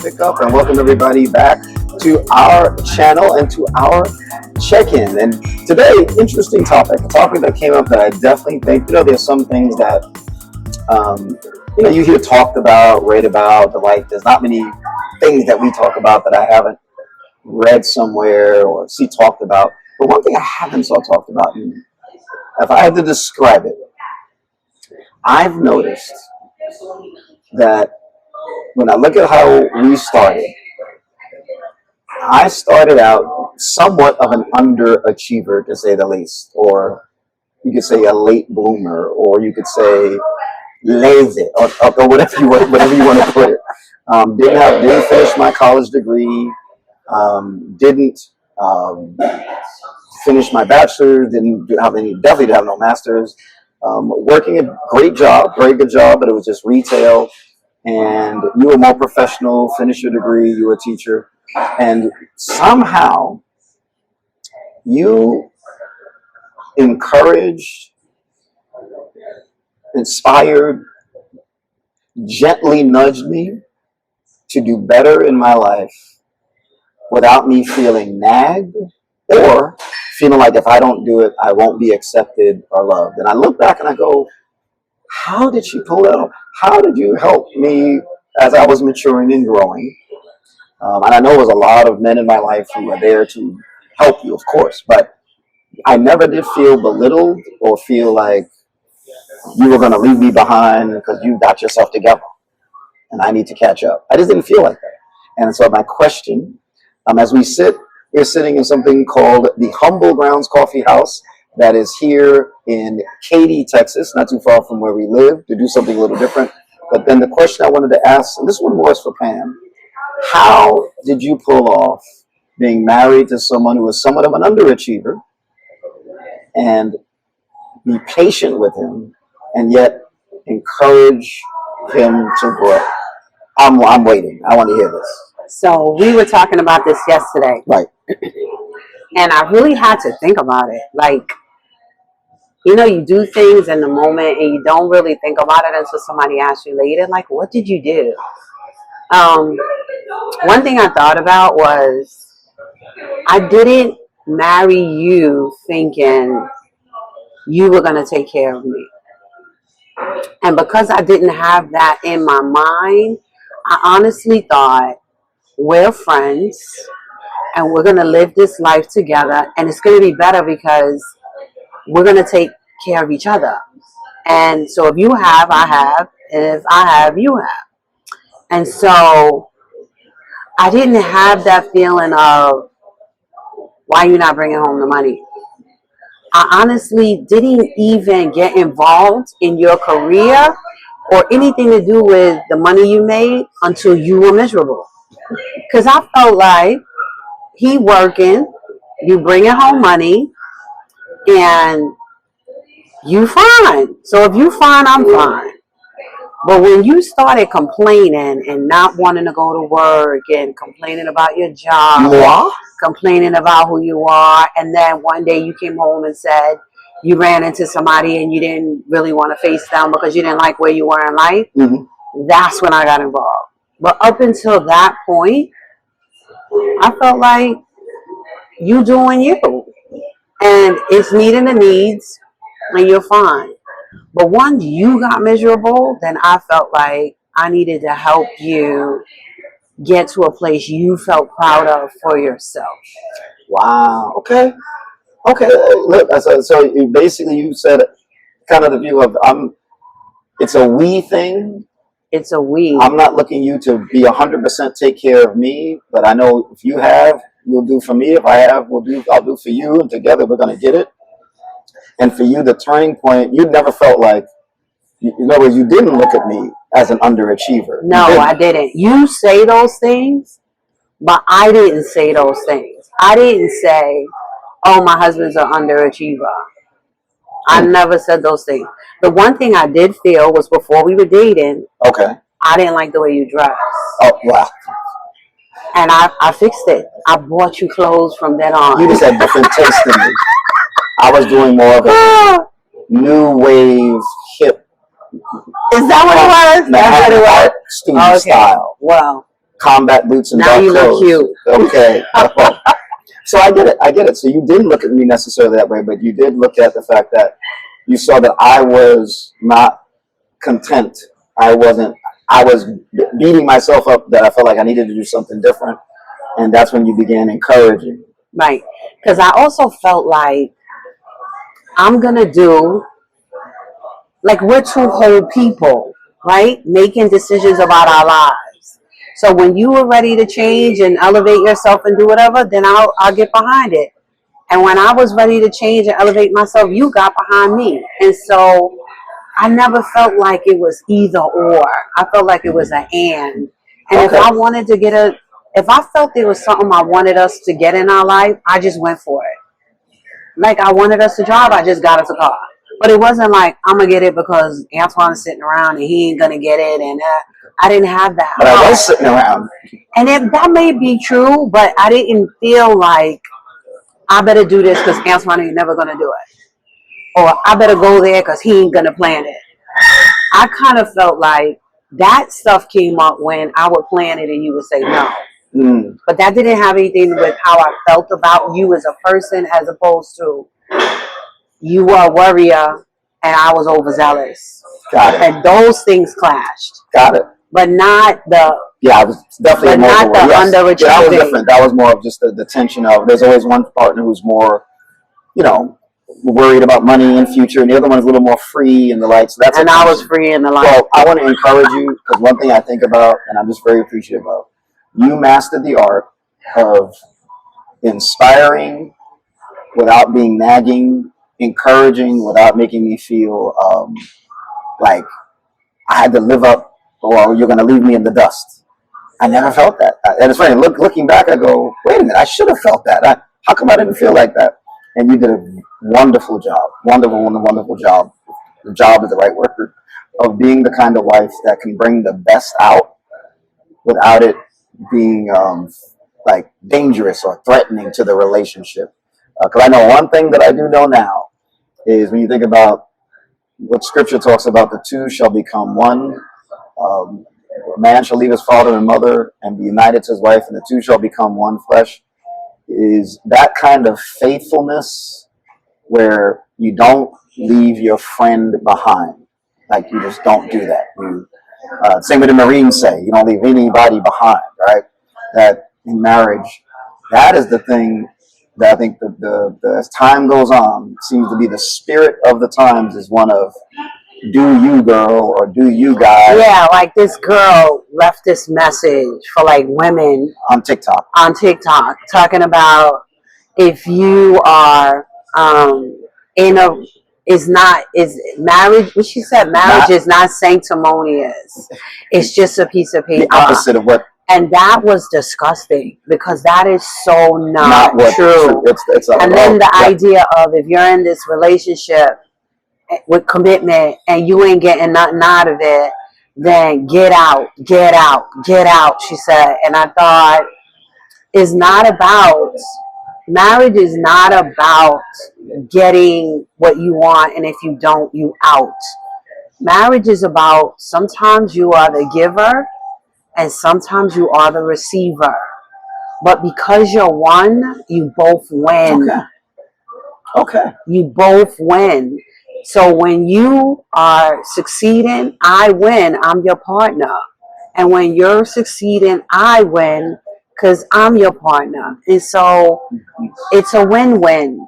pick up, and welcome everybody back to our channel and to our check-in. And today, interesting topic, a topic that came up that I definitely think, there's some things that, you hear talked about, read about, but like there's not many things that we talk about that I haven't read somewhere or see talked about. But one thing I haven't saw talked about, and if I had to describe it, I've noticed that when I look at how we started, I started out somewhat of an underachiever, to say the least, or you could say a late bloomer, or you could say lazy, or whatever you want to put it. Didn't finish my college degree. Didn't finish my bachelor's. Definitely didn't have no master's. Working a great job, very good job, but it was just retail. And you were more professional, finish your degree, you were a teacher, and somehow you encouraged, inspired, gently nudged me to do better in my life without me feeling nagged or feeling like if I don't do it, I won't be accepted or loved. And I look back and I go, how did she pull that off? How did you help me as I was maturing and growing? And I know there was a lot of men in my life who were there to help you, of course, but I never did feel belittled or feel like you were going to leave me behind because you got yourself together and I need to catch up. I just didn't feel like that. And so my question, as we're sitting in something called the Humble Grounds Coffee House that is here in Katy, Texas, not too far from where we live, to do something a little different. But then the question I wanted to ask, and this one was for Pam, how did you pull off being married to someone who was somewhat of an underachiever and be patient with him and yet encourage him to grow? I'm waiting. I want to hear this. So we were talking about this yesterday. Right. And I really had to think about it. Like, you do things in the moment and you don't really think about it until somebody asks you later, like, what did you do? One thing I thought about was I didn't marry you thinking you were going to take care of me. And because I didn't have that in my mind, I honestly thought we're friends and we're going to live this life together and it's going to be better because we're going to take care of each other. And so if you have, I have. And if I have, you have. And so I didn't have that feeling of, why you not bringing home the money? I honestly didn't even get involved in your career or anything to do with the money you made until you were miserable. Because I felt like he working, you bringing home money, and you fine. So if you fine, I'm fine. But when you started complaining and not wanting to go to work and complaining about your job, complaining about who you are, and then one day you came home and said you ran into somebody and you didn't really want to face them because you didn't like where you were in life, that's when I got involved. But up until that point, I felt like you doing you. And it's meeting the needs and you're fine. But once you got miserable, then I felt like I needed to help you get to a place you felt proud of for yourself. Wow. Okay. Look, so you said kind of the view of it's a we thing. It's a we. I'm not looking you to be 100% take care of me, but I know if you have, you'll do for me. If I have, I'll do for you, and together we're going to get it. And for you, the turning point, you never felt like, in other words, you didn't look at me as an underachiever. No, I didn't. You say those things, but I didn't say those things. I didn't say, oh, my husband's an underachiever. I never said those things. The one thing I did feel was before we were dating, I didn't like the way you dressed. Oh, wow. And I fixed it. I bought you clothes from then on. You just had different taste than me. I was doing more of a new wave, hip. Is that what it was? That's what it was? Student style. Well, combat boots and Now dark you look clothes. cute. Okay. So I get it. So you didn't look at me necessarily that way, but you did look at the fact that you saw that I was not content. I wasn't. I was beating myself up that I felt like I needed to do something different, and that's when you began encouraging. Right. Because I also felt like I'm going to do, like we're two whole people, right? Making decisions about our lives. So when you were ready to change and elevate yourself and do whatever, then I'll get behind it. And when I was ready to change and elevate myself, you got behind me. And so I never felt like it was either or. I felt like it was an and. And if Okay. I wanted to if I felt there was something I wanted us to get in our life, I just went for it. Like I wanted us to drive, I just got us a car. But it wasn't like I'm gonna get it because Antoine's sitting around and he ain't gonna get it, and I didn't have that. But I was sitting around. And that may be true, but I didn't feel like I better do this because Antoine ain't never gonna do it, or I better go there because he ain't gonna plan it. I kind of felt like that stuff came up when I would plan it and you would say no. Mm. But that didn't have anything with how I felt about you as a person, as opposed to you were a worrier and I was overzealous. Got it. And those things clashed. Got it. But not the Yeah, I was definitely more not the underachieving. Yeah, that was different. That was more of just the tension of there's always one partner who's more, worried about money and future, and the other one is a little more free and the like. So that's and I was free in the life. Well, I want to encourage you because one thing I think about, and I'm just very appreciative of, you mastered the art of inspiring without being nagging, encouraging without making me feel like I had to live up or you're going to leave me in the dust. I never felt that. And it's funny, looking back, I go, wait a minute, I should have felt that. How come I didn't feel like that? And you did a wonderful job. Wonderful job. The job is the right word. Of being the kind of wife that can bring the best out without it being like dangerous or threatening to the relationship. Because I know one thing that I do know now is when you think about what Scripture talks about, the two shall become one. A man shall leave his father and mother and be united to his wife, and the two shall become one flesh. Is that kind of faithfulness where you don't leave your friend behind. Like you just don't do that. Same with the Marines say, you don't leave anybody behind, right? That in marriage, that is the thing that I think as time goes on, seems to be the spirit of the times is one of do you girl or do you guy. Yeah, like this girl left this message for like women on TikTok talking about if you are in a is marriage, what she said, marriage is not sanctimonious. It's just a piece of paper. The opposite of what. And that was disgusting because that is so not true. And then the idea of if you're in this relationship with commitment and you ain't getting nothing out of it, then get out, she said. And I thought, marriage is not about getting what you want, and if you don't, you out. Marriage is about sometimes you are the giver and sometimes you are the receiver. But because you're one, you both win. Okay. You both win. So when you are succeeding, I win. I'm your partner. And when you're succeeding, I win because I'm your partner. And so it's a win-win.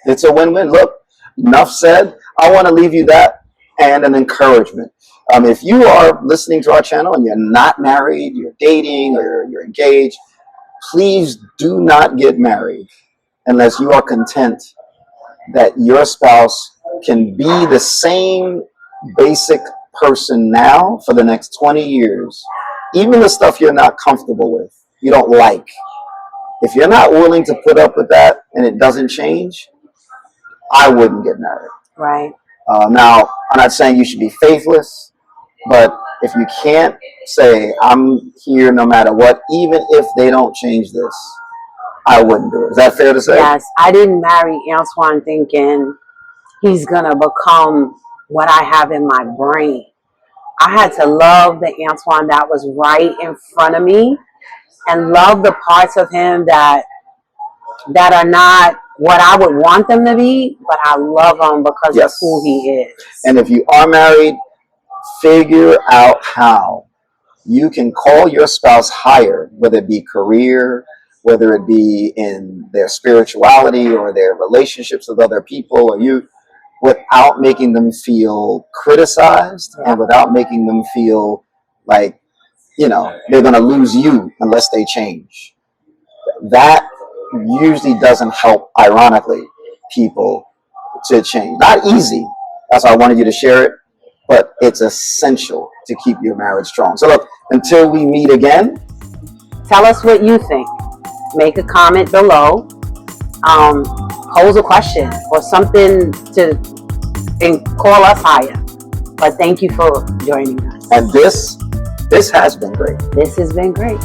It's a win-win. Look, enough said. I want to leave you that and an encouragement. If you are listening to our channel and you're not married, you're dating, or you're engaged, please do not get married unless you are content that your spouse can be the same basic person now for the next 20 years. Even the stuff you're not comfortable with, you don't like. If you're not willing to put up with that and it doesn't change, I wouldn't get married. Right. Now, I'm not saying you should be faithless, but if you can't say, I'm here no matter what, even if they don't change this, I wouldn't do it. Is that fair to say? Yes. I didn't marry Antoine thinking he's going to become what I have in my brain. I had to love the Antoine that was right in front of me, and love the parts of him that are not what I would want them to be, but I love him because of who he is. And if you are married, figure out how you can call your spouse higher, whether it be career, whether it be in their spirituality or their relationships with other people, or you, without making them feel criticized and without making them feel like, they're going to lose you unless they change. That usually doesn't help, ironically, people to change. Not easy. That's why I wanted you to share it, but it's essential to keep your marriage strong. So look, until we meet again, tell us what you think. Make a comment below. Pose a question or something and call us higher. But thank you for joining us. And this has been great. This has been great.